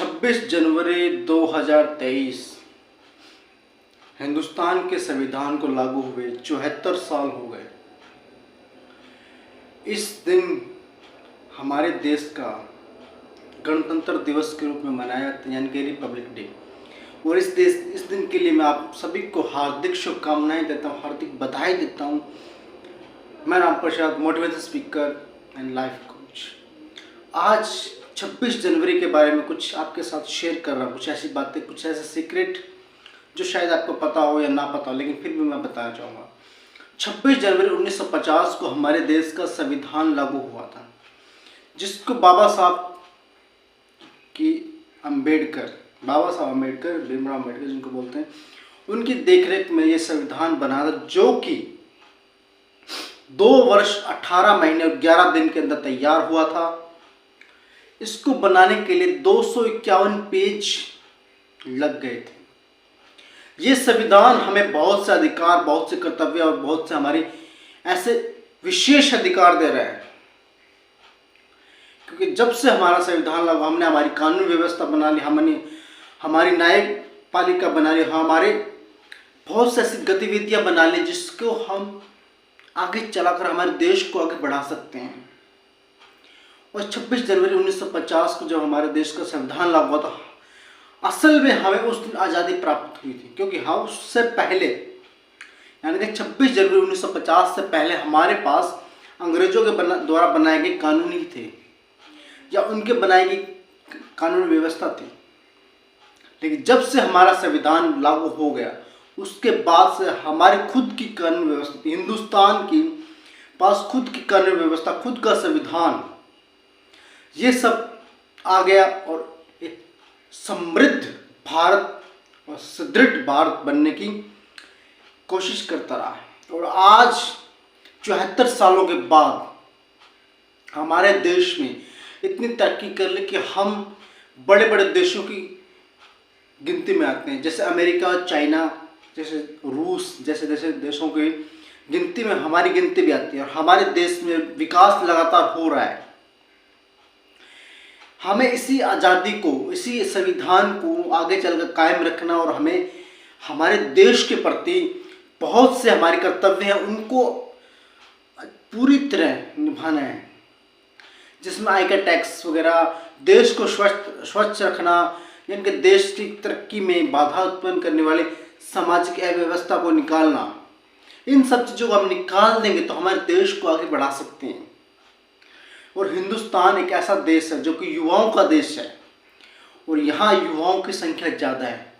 26 जनवरी 2023 हिंदुस्तान के संविधान को लागू हुए 74 साल हो गए। इस दिन हमारे देश का गणतंत्र दिवस के रूप में मनाया जाता है, यानी कि रिपब्लिक डे। और इस दिन के लिए मैं आप सभी को हार्दिक शुभकामनाएं देता हूँ, हार्दिक बधाई देता हूँ। मैं Ram Prasad, motivational speaker and life coach. आज 26 जनवरी के बारे में कुछ आपके साथ शेयर कर रहा हूँ, कुछ ऐसी बातें, कुछ ऐसे सीक्रेट जो शायद आपको पता हो या ना पता हो, लेकिन फिर भी मैं बताना चाहूँगा। 26 जनवरी 1950 को हमारे देश का संविधान लागू हुआ था, जिसको बाबा साहब अम्बेडकर, भीमराव अम्बेडकर जिनको बोलते हैं, उनकी देखरेख में ये संविधान बना था, जो कि 2 वर्ष 18 महीने और 11 दिन के अंदर तैयार हुआ था। इसको बनाने के लिए 251 पेज लग गए थे। ये संविधान हमें बहुत से अधिकार, बहुत से कर्तव्य और बहुत से हमारे ऐसे विशेष अधिकार दे रहा है, क्योंकि जब से हमारा संविधान लगा, हमने हमारी कानून व्यवस्था बना ली, हमने हमारी न्यायपालिका बना ली, हमारे बहुत से ऐसी गतिविधियां बना ली जिसको हम आगे चलाकर हमारे देश को आगे बढ़ा सकते हैं। और 26 जनवरी 1950 को जब हमारे देश का संविधान लागू हुआ था, असल में हमें उस दिन आज़ादी प्राप्त हुई थी, क्योंकि हाँ उससे पहले, यानी कि 26 जनवरी 1950 से पहले हमारे पास अंग्रेजों के द्वारा बनाए गए कानून ही थे, या उनके बनाई गई कानून व्यवस्था थी। लेकिन जब से हमारा संविधान लागू हो गया, उसके बाद से हमारी खुद की कानून व्यवस्था थी। हिंदुस्तान की पास खुद की कानून व्यवस्था, खुद का संविधान, ये सब आ गया और एक समृद्ध भारत और सुदृढ़ भारत बनने की कोशिश करता रहा है। और आज 74 सालों के बाद हमारे देश में इतनी तरक्की कर ली कि हम बड़े बड़े देशों की गिनती में आते हैं, जैसे अमेरिका, चाइना, जैसे रूस जैसे देशों की गिनती में हमारी गिनती भी आती है। और हमारे देश में विकास लगातार हो रहा है। हमें इसी आज़ादी को, इसी संविधान को आगे चलकर कायम रखना, और हमें हमारे देश के प्रति बहुत से हमारे कर्तव्य हैं, उनको पूरी तरह निभाना है, जिसमें आयकर टैक्स वगैरह, देश को स्वच्छ रखना, यानी कि देश की तरक्की में बाधा उत्पन्न करने वाले सामाजिक अव्यवस्था को निकालना। इन सब चीज़ों को हम निकाल देंगे तो हमारे देश को आगे बढ़ा सकते हैं। और हिंदुस्तान एक ऐसा देश है जो कि युवाओं का देश है, और यहाँ युवाओं की संख्या ज़्यादा है।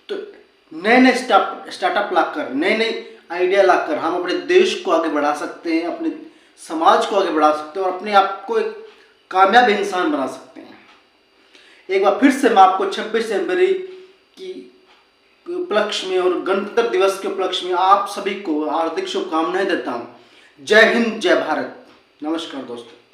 तो नए नए स्टार्टअप लाकर, नए नए आइडिया लाकर हम अपने देश को आगे बढ़ा सकते हैं, अपने समाज को आगे बढ़ा सकते हैं, और अपने आप को एक कामयाब इंसान बना सकते हैं। एक बार फिर से मैं आपको 26 जनवरी की उपलक्ष्य में और गणतंत्र दिवस के उपलक्ष्य में आप सभी को हार्दिक शुभकामनाएं देता हूँ। जय हिंद, जय भारत। नमस्कार दोस्तों।